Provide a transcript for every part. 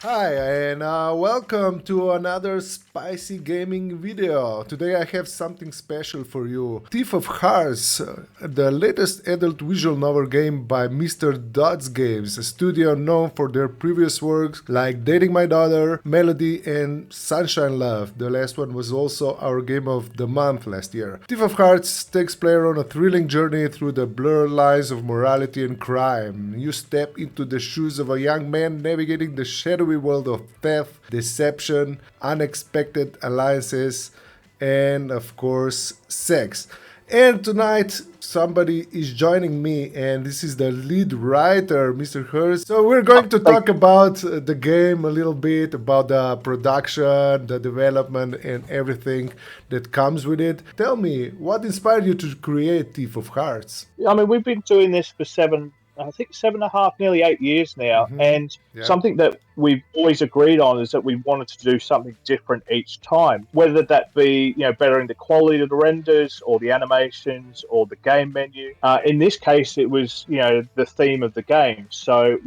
Hi, and welcome to another Spicy Gaming video. Today I have something special for you. Thief of Hearts, the latest adult visual novel game by MrDots Games, a studio known for their previous works like Dating My Daughter, Melody, and Sunshine Love. The last one was also our game of the month last year. Thief of Hearts takes player on a thrilling journey through the blurred lines of morality and crime. You step into the shoes of a young man navigating the shadowy world of theft, deception, unexpected alliances, and of course, sex. And tonight, somebody is joining me, and this is the lead writer, Mr. Hurst. So, we're going to talk about the game a little bit, about the production, the development, and everything that comes with it. Tell me, what inspired you to create Thief of Hearts? I mean, we've been doing this for I think 7.5, nearly 8 years now. And Yeah. something that we've always agreed on is that we wanted to do something different each time, whether that be, bettering the quality of the renders or the animations or the game menu. In this case, it was, the theme of the game. So,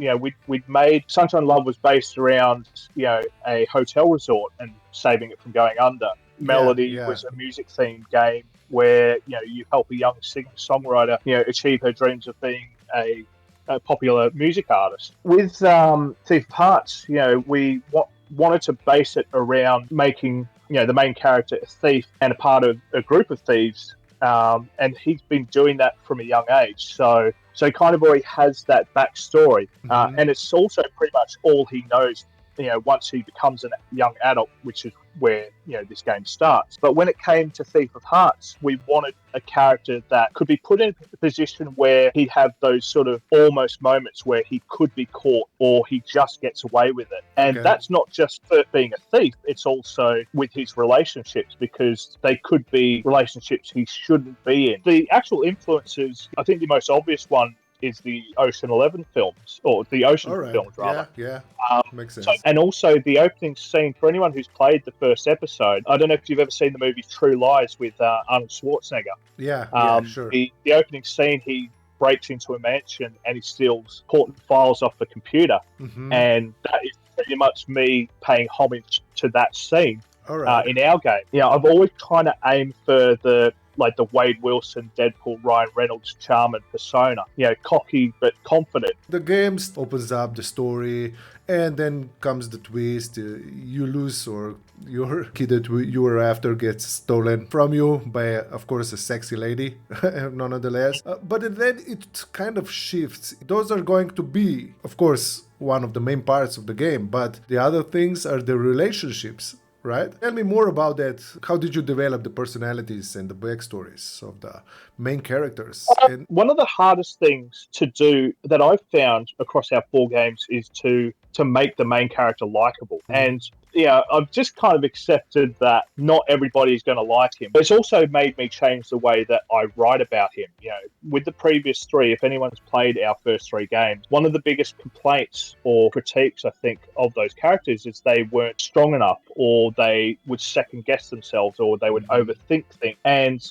we'd made Sunshine Love was based around, a hotel resort and saving it from going under. Yeah, Melody yeah. was a music themed game where you help a young singer songwriter achieve her dreams of being a popular music artist. With Thief of Hearts, we wanted to base it around making the main character a thief and a part of a group of thieves, and he's been doing that from a young age. So he kind of already has that backstory, and it's also pretty much all he knows. Once he becomes a young adult, which is where this game starts. But when it came to Thief of Hearts, we wanted a character that could be put in a position where he'd have those sort of almost moments where he could be caught or he just gets away with it. And Okay. that's not just for being a thief, it's also with his relationships, because they could be relationships he shouldn't be in. The actual influences, I think the most obvious one is the Ocean 11 films, or the All Ocean right. films rather. Yeah, yeah. Um, Makes so, sense. and also the opening scene, for anyone who's played the first episode, I don't know if you've ever seen the movie True Lies with Arnold Schwarzenegger. Yeah, yeah, sure. The opening scene, he breaks into a mansion and he steals important files off the computer, and that is pretty much me paying homage to that scene All right. in our game. I've always kind of aimed for the Wade Wilson, Deadpool, Ryan Reynolds charm and persona. Cocky but confident. The game opens up the story, and then comes the twist. You lose, or your kid that you were after gets stolen from you by, of course, a sexy lady, nonetheless. But then it kind of shifts. Those are going to be, of course, one of the main parts of the game, but the other things are the relationships. Right? Tell me more about that. How did you develop the personalities and the backstories of the main characters? And One of the hardest things to do that I've found across our four games is to make the main character likable. And I've just kind of accepted that not everybody is going to like him. But it's also made me change the way that I write about him. With the previous three, if anyone's played our first three games, one of the biggest complaints or critiques, I think, of those characters is they weren't strong enough, or they would second guess themselves, or they would overthink things. And,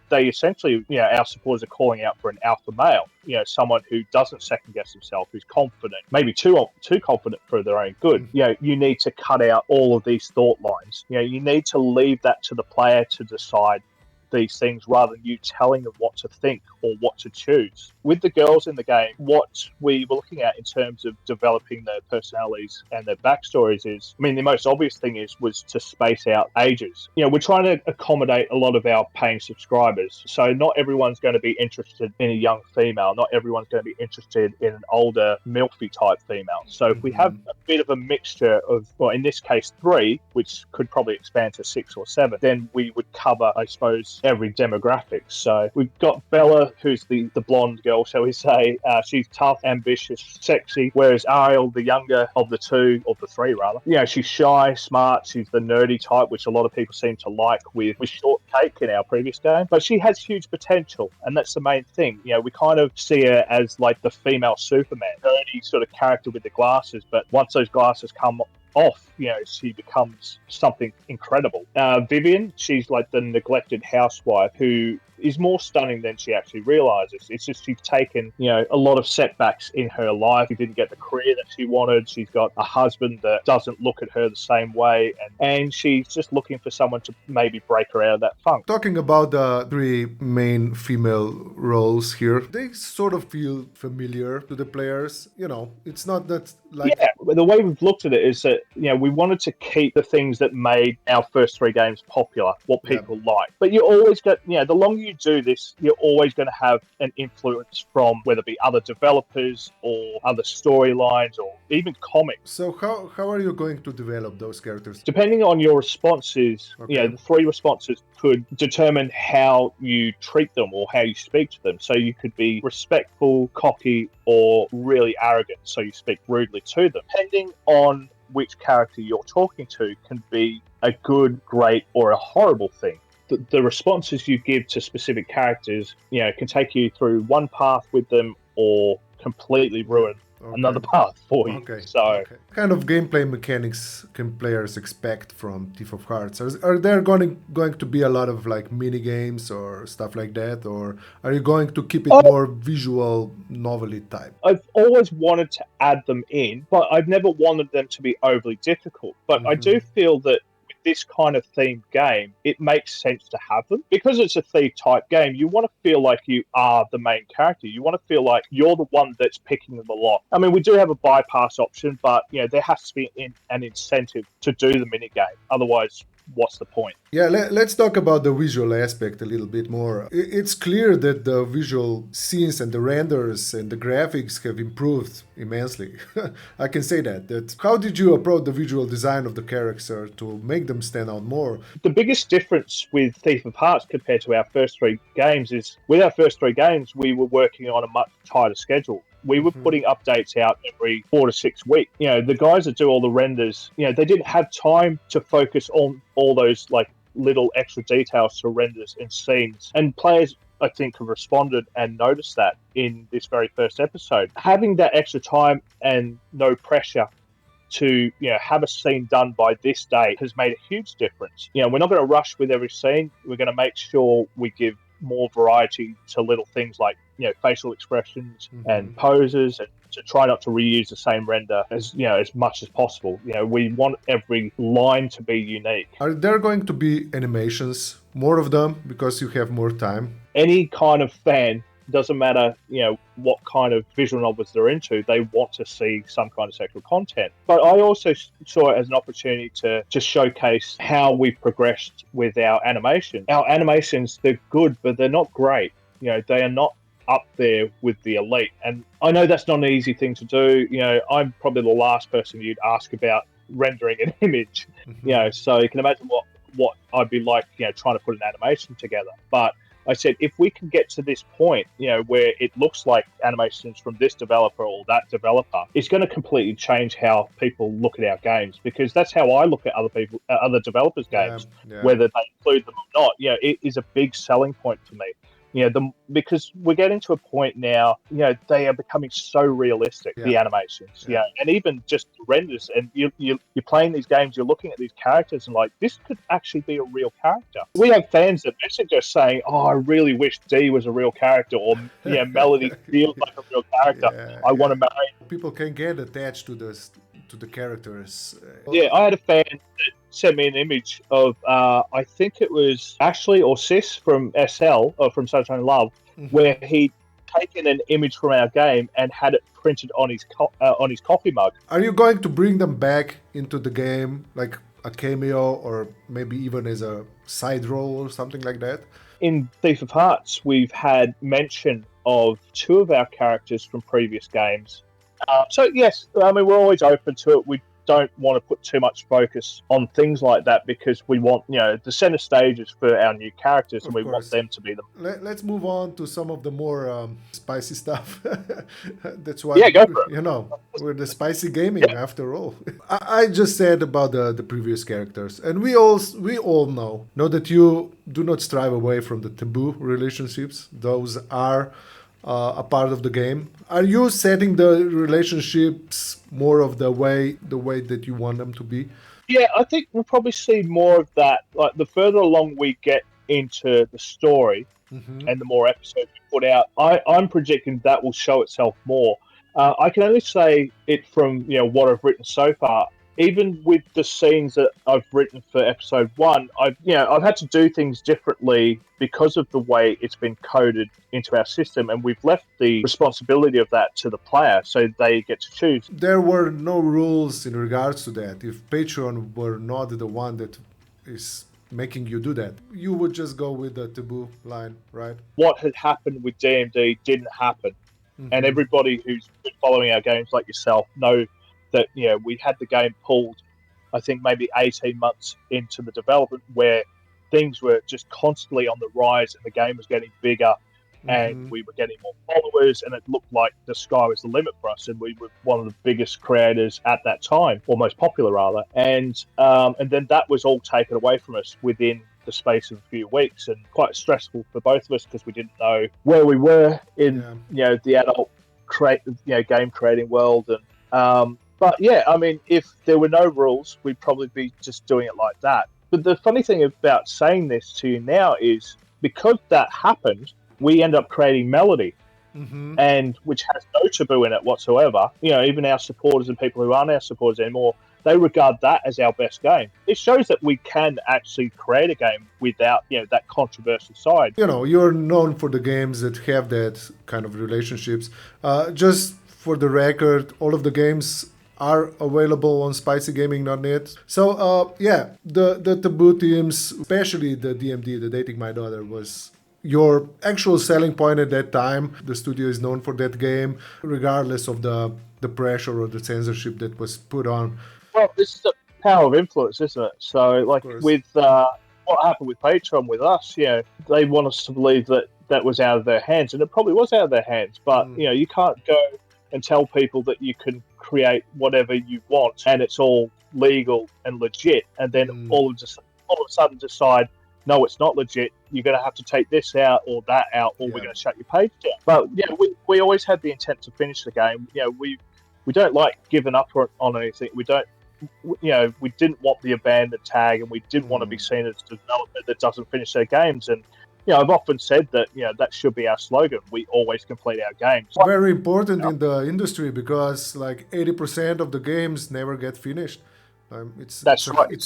they essentially, our supporters are calling out for an alpha male. Someone who doesn't second guess himself, who's confident, maybe too confident for their own good. You need to cut out all of these thought lines. You need to leave that to the player to decide these things rather than you telling them what to think or what to choose. With the girls in the game, what we were looking at in terms of developing their personalities and their backstories is, the most obvious thing was to space out ages. We're trying to accommodate a lot of our paying subscribers. So not everyone's going to be interested in a young female. Not everyone's going to be interested in an older, milfy type female. So if we have a bit of a mixture of, well, in this case, 3, which could probably expand to 6 or 7, then we would cover, I suppose, every demographic. So we've got Bella, who's the blonde girl, shall we say. She's tough, ambitious, sexy, whereas Ariel, the younger of the two, of the three rather, she's shy, smart, she's the nerdy type, which a lot of people seem to like with Shortcake in our previous game. But she has huge potential, and that's the main thing. We kind of see her as like the female Superman, nerdy sort of character with the glasses, but once those glasses come off, she becomes something incredible. Vivian, she's like the neglected housewife who is more stunning than she actually realizes. It's just she's taken, a lot of setbacks in her life. She didn't get the career that she wanted. She's got a husband that doesn't look at her the same way, and she's just looking for someone to maybe break her out of that funk. Talking about the three main female roles here, they sort of feel familiar to the players. It's not that like... Yeah, the way we've looked at it is that, we wanted to keep the things that made our first three games popular, what people like. But you always get, the longer you do this, you're always going to have an influence from whether it be other developers or other storylines or even comics. So how are you going to develop those characters? Depending on your responses, the three responses could determine how you treat them or how you speak to them. So you could be respectful, cocky, or really arrogant, so you speak rudely to them. Depending on which character you're talking to can be a good, great, or a horrible thing. The responses you give to specific characters, can take you through one path with them or completely ruin another path for you. What kind of gameplay mechanics can players expect from Thief of Hearts? Are there going to be a lot of like mini games or stuff like that, or are you going to keep it more visual novelty type? I've always wanted to add them in, but I've never wanted them to be overly difficult. But I do feel that this kind of themed game, it makes sense to have them. Because it's a thief type game, you want to feel like you are the main character. You want to feel like you're the one that's picking them a lot. I mean, we do have a bypass option, but there has to be an incentive to do the minigame. Otherwise, what's the point? Yeah, let's talk about the visual aspect a little bit more. It's clear that the visual scenes and the renders and the graphics have improved immensely. I can say that. How did you approach the visual design of the character to make them stand out more? The biggest difference with Thief of Hearts compared to our first three games is, with our first three games, we were working on a much tighter schedule. We were putting updates out every 4 to 6 weeks. The guys that do all the renders, they didn't have time to focus on all those like little extra details to renders and scenes. And players, I think, have responded and noticed that in this very first episode. Having that extra time and no pressure to have a scene done by this date has made a huge difference. We're not going to rush with every scene. We're going to make sure we give more variety to little things like facial expressions and poses, and to try not to reuse the same render as much as possible. We want every line to be unique. Are there going to be animations, more of them, because you have more time? Any kind of fan, doesn't matter what kind of visual novels they're into, they want to see some kind of sexual content. But I also saw it as an opportunity to just showcase how we've progressed with our animation. Our animations, they're good, but they're not great. They are not up there with the elite. And I know that's not an easy thing to do. I'm probably the last person you'd ask about rendering an image. So you can imagine what I'd be like, trying to put an animation together. But I said, if we can get to this point, where it looks like animations from this developer or that developer, it's going to completely change how people look at our games, because that's how I look at other developers' games, whether they include them or not. It is a big selling point for me. Because we're getting to a point now, they are becoming so realistic, the animations, and even just the renders. And you're playing these games, you're looking at these characters and like, this could actually be a real character. We have fans that message us saying, "Oh, I really wish Dee was a real character," or Melody feels like a real character. I want to marry. People can get attached to the characters. I had a fan that sent me an image of, I think it was Ashley or Sis from SL, or from Sunshine and Love, where he'd taken an image from our game and had it printed on his coffee mug. Are you going to bring them back into the game, like a cameo, or maybe even as a side role or something like that? In Thief of Hearts, we've had mention of 2 of our characters from previous games. So yes, I mean, we're always open to it. We don't want to put too much focus on things like that, because we want, the center stages for our new characters, and we want them to be them. Let's move on to some of the more spicy stuff. That's why, go for it. We're the spicy gaming after all. I just said about the previous characters, and we all know that you do not strive away from the taboo relationships. Those are a part of the game. Are you setting the relationships more of the way that you want them to be? Yeah, I think we'll probably see more of that. Like, the further along we get into the story, and the more episodes we put out, I'm projecting that will show itself more. I can only say it from what I've written so far. Even with the scenes that I've written for episode 1, I've had to do things differently because of the way it's been coded into our system, and we've left the responsibility of that to the player, so they get to choose. There were no rules in regards to that. If Patreon were not the one that is making you do that, you would just go with the taboo line, right? What had happened with DMD didn't happen. And everybody who's been following our games like yourself know that we had the game pulled, I think maybe 18 months into the development, where things were just constantly on the rise and the game was getting bigger and we were getting more followers, and it looked like the sky was the limit for us, and we were one of the biggest creators at that time, or most popular rather, and then that was all taken away from us within the space of a few weeks, and quite stressful for both of us because we didn't know where we were in the adult game creating world. And but yeah, I mean, if there were no rules, we'd probably be just doing it like that. But the funny thing about saying this to you now is because that happened, we end up creating Melody, and which has no taboo in it whatsoever. Even our supporters and people who aren't our supporters anymore, they regard that as our best game. It shows that we can actually create a game without, that controversial side. You're known for the games that have that kind of relationships. Just for the record, all of the games are available on SpicyGaming.net. So, the taboo teams, especially the DMD, the Dating My Daughter, was your actual selling point at that time. The studio is known for that game, regardless of the pressure or the censorship that was put on. Well, this is the power of influence, isn't it? So, like with what happened with Patreon with us, they want us to believe that was out of their hands, and it probably was out of their hands. But you can't go and tell people that you can create whatever you want and it's all legal and legit, and then all of a sudden decide, no, it's not legit. You're going to have to take this out or that out, or we're going to shut your page down. But we always had the intent to finish the game. We don't like giving up on anything. We don't. We didn't want the abandoned tag, and we didn't want to be seen as a developer that doesn't finish their games. And I've often said that that should be our slogan. We always complete our games. Very important in the industry, because like 80% of the games never get finished. It's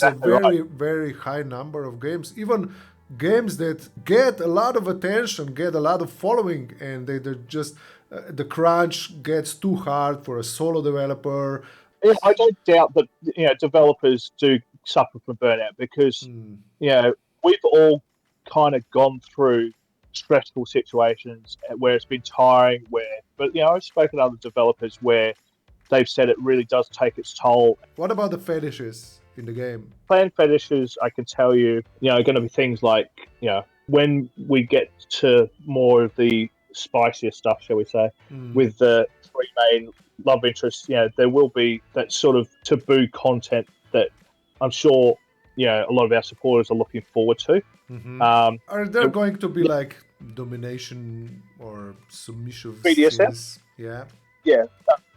a very, very high number of games. Even games that get a lot of attention, get a lot of following, and they're just the crunch gets too hard for a solo developer. Yeah, I don't doubt that developers do suffer from burnout, because we've all kind of gone through stressful situations where it's been tiring. But I've spoken to other developers where they've said it really does take its toll. What about the fetishes in the game? Planned fetishes, I can tell you, are going to be things like, when we get to more of the spicier stuff, shall we say, with the three main love interests, there will be that sort of taboo content that I'm sure, a lot of our supporters are looking forward to. Are there going to be like domination or submission BDSM? scenes? Yeah,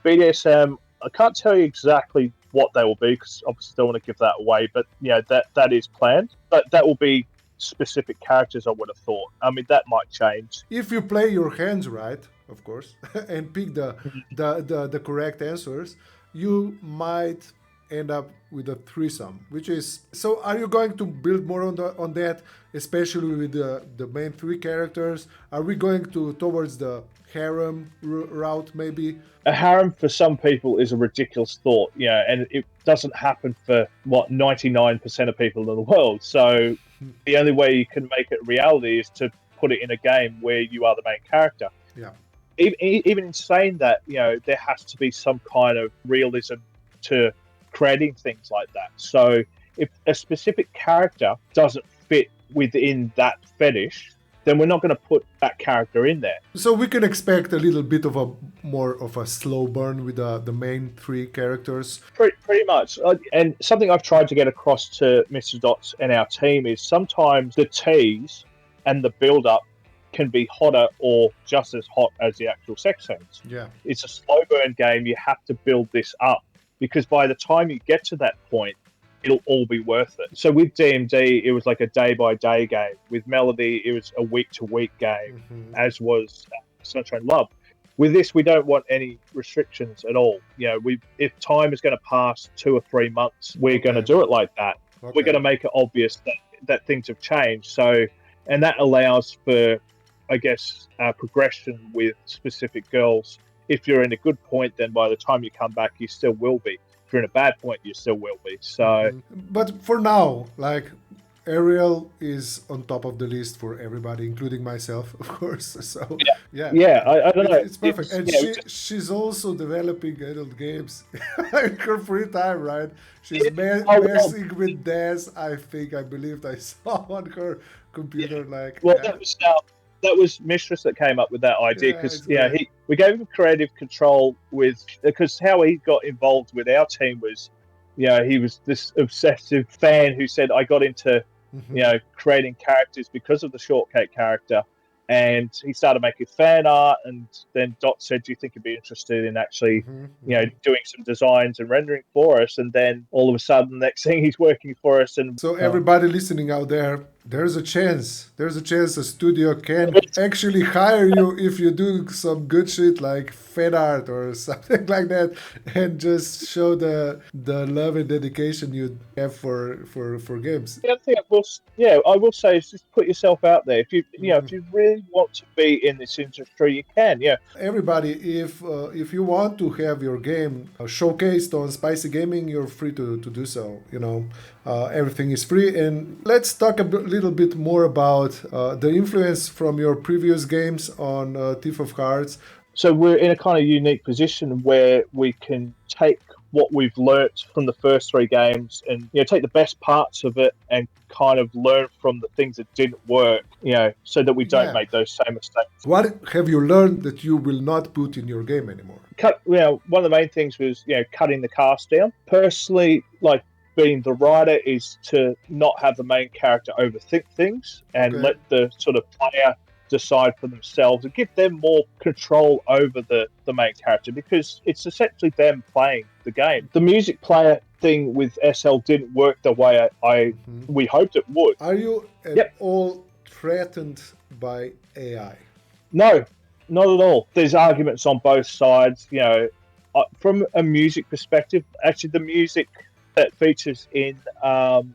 BDSM. I can't tell you exactly what they will be, because obviously don't want to give that away. But that is planned. But that will be specific characters, I would have thought. I mean, that might change if you play your hands right, of course, and pick the correct answers. You might end up with a threesome, which is so. Are you going to build more on that, especially with the main three characters? Are we going towards the harem route, maybe? A harem for some people is a ridiculous thought, and it doesn't happen for 99% of people in the world. So the only way you can make it reality is to put it in a game where you are the main character. Yeah. Even in saying that, there has to be some kind of realism to creating things like that. So if a specific character doesn't fit within that fetish, then we're not going to put that character in there. So we can expect a little bit of more of a slow burn with the main three characters. Pretty much. And something I've tried to get across to MrDots and our team is sometimes the tease and the build-up can be hotter or just as hot as the actual sex scenes. Yeah. It's a slow burn game. You have to build this up, because by the time you get to that point, it'll all be worth it. So with DMD, it was like a day-by-day game. With Melody, it was a week-to-week game, as was Sunshine Love. With this, we don't want any restrictions at all. If time is going to pass 2 or 3 months, we're going to do it like that. We're going to make it obvious that things have changed. So, and that allows for, I guess, progression with specific girls. If you're in a good point, then by the time you come back, you still will be. If you're in a bad point, you still will be. So, but for now, like, Ariel is on top of the list for everybody, including myself, of course. So I don't know. It's perfect, and she's also developing adult games in her free time, right? She's messing with Des. I believed I saw on her computer. That was Mistress that came up with that idea, because we gave him creative control because how he got involved with our team was, he was this obsessive fan who said, I got into creating characters because of the Shortcake character, and he started making fan art, and then Dot said, do you think you'd be interested in actually doing some designs and rendering for us? And then all of a sudden, next thing, he's working for us. And so everybody listening out there, there's a chance a studio can actually hire you if you do some good shit like fan art or something like that, and just show the love and dedication you have for games. The other thing I will say is just put yourself out there. If you if you really want to be in this industry, you can. Everybody, if you want to have your game showcased on SpicyGaming, you're free to do so. Everything is free. And let's talk a little bit more about the influence from your previous games on Thief of Hearts. So we're in a kind of unique position where we can take what we've learnt from the first 3 games and take the best parts of it and kind of learn from the things that didn't work, so that we don't make those same mistakes. What have you learned that you will not put in your game anymore? One of the main things was cutting the cast down. Personally, like, being the writer is to not have the main character overthink things and let the sort of player decide for themselves and give them more control over the main character, because it's essentially them playing the game. The music player thing with SL didn't work the way we hoped it would. Are you at all threatened by AI? No, not at all. There's arguments on both sides. From a music perspective, actually the music that features in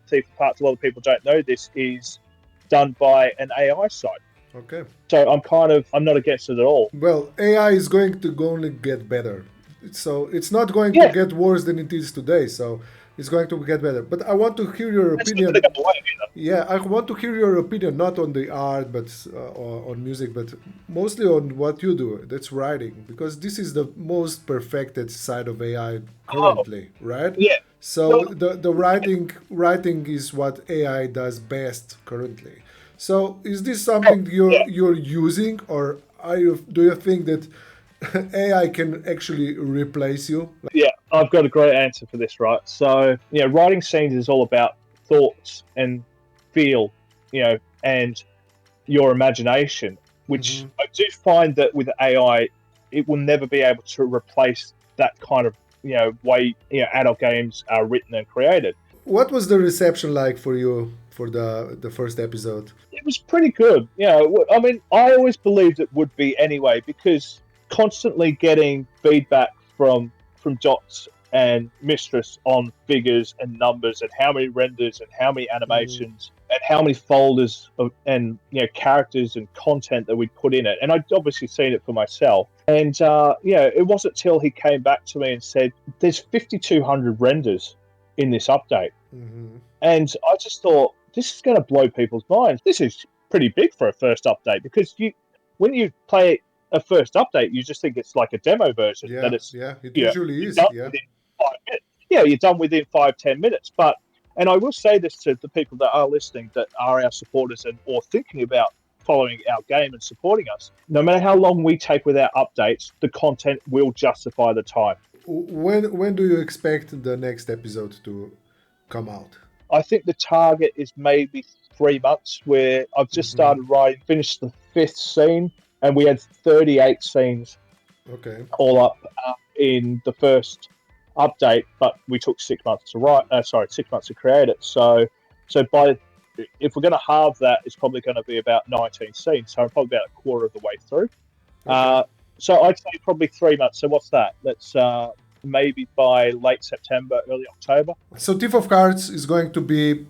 Thief of Hearts, a lot of people don't know this, is done by an AI site. Okay. So I'm not against it at all. Well, AI is going to only get better. So it's not going to get worse than it is today. So it's going to get better. But I want to hear your opinion. I want to hear your opinion, not on the art, but on music, but mostly on what you do. That's writing, because this is the most perfected side of AI currently, right? Yeah. So the writing is what AI does best currently. So is this something you're using, or do you think that AI can actually replace you? Yeah, I've got a great answer for this, right? So, writing scenes is all about thoughts and feel, and your imagination, which I do find that with AI, it will never be able to replace that kind of, way, adult games are written and created. What was the reception like for you for the first episode? It was pretty good. I mean, I always believed it would be anyway, because constantly getting feedback from Dots and Mistress on figures and numbers and how many renders and how many animations and how many folders and characters and content that we'd put in it. And I'd obviously seen it for myself. And it wasn't till he came back to me and said, there's 5,200 renders in this update. And I just thought, this is going to blow people's minds. This is pretty big for a first update, because when you play a first update, you just think it's like a demo version. It usually is. You're done within 5-10 minutes. And I will say this to the people that are listening, that are our supporters or thinking about following our game and supporting us. No matter how long we take with our updates, the content will justify the time. When do you expect the next episode to come out? I think the target is maybe 3 months, where I've just started writing, finished the 5th scene, and we had 38 scenes all up in the first update, but we took 6 months to write. 6 months to create it. So by if we're going to halve that, it's probably going to be about 19 scenes. So I'm probably about a quarter of the way through. Okay. So I'd say probably 3 months. So what's that? Let's maybe by late September, early October. So Thief of Hearts is going to be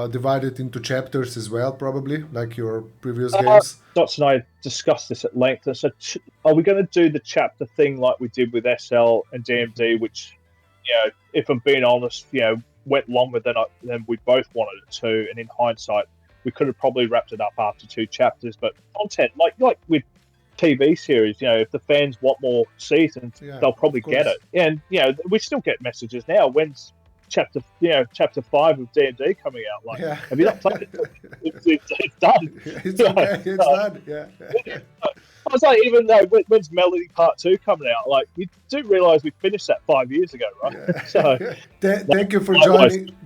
divided into chapters as well, probably, like your previous games. Dots and I discussed this at length. And so, are we going to do the chapter thing like we did with SL and DMD, which, if I'm being honest, went longer than we both wanted it to. And in hindsight, we could have probably wrapped it up after 2 chapters. But content, like with TV series, if the fans want more seasons, they'll probably get it. And we still get messages now. When's chapter 5 of D&D coming out? Like, have you not played it? It's done. It's okay. It's done. Yeah. I was like, even though when's Melody Part 2 coming out? Like, you do realise we finished that 5 years ago, right? Yeah. So, thank you for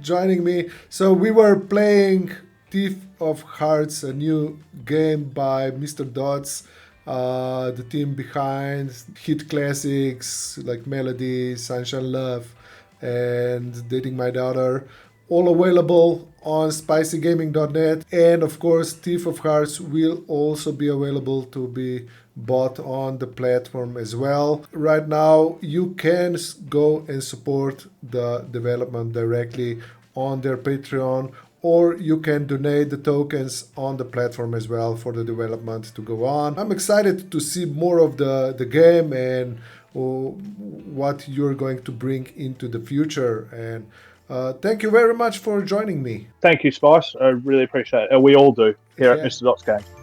joining me. So we were playing Thief of Hearts, a new game by MrDots. The team behind hit classics like Melody, Sunshine Love, and Dating My Daughter, all available on SpicyGaming.net. And of course, Thief of Hearts will also be available to be bought on the platform as well. Right now, you can go and support the development directly on their Patreon, or you can donate the tokens on the platform as well for the development to go on. I'm excited to see more of the game and what you're going to bring into the future. And thank you very much for joining me. Thank you, Spice. I really appreciate it. And we all do here at MrDots Game.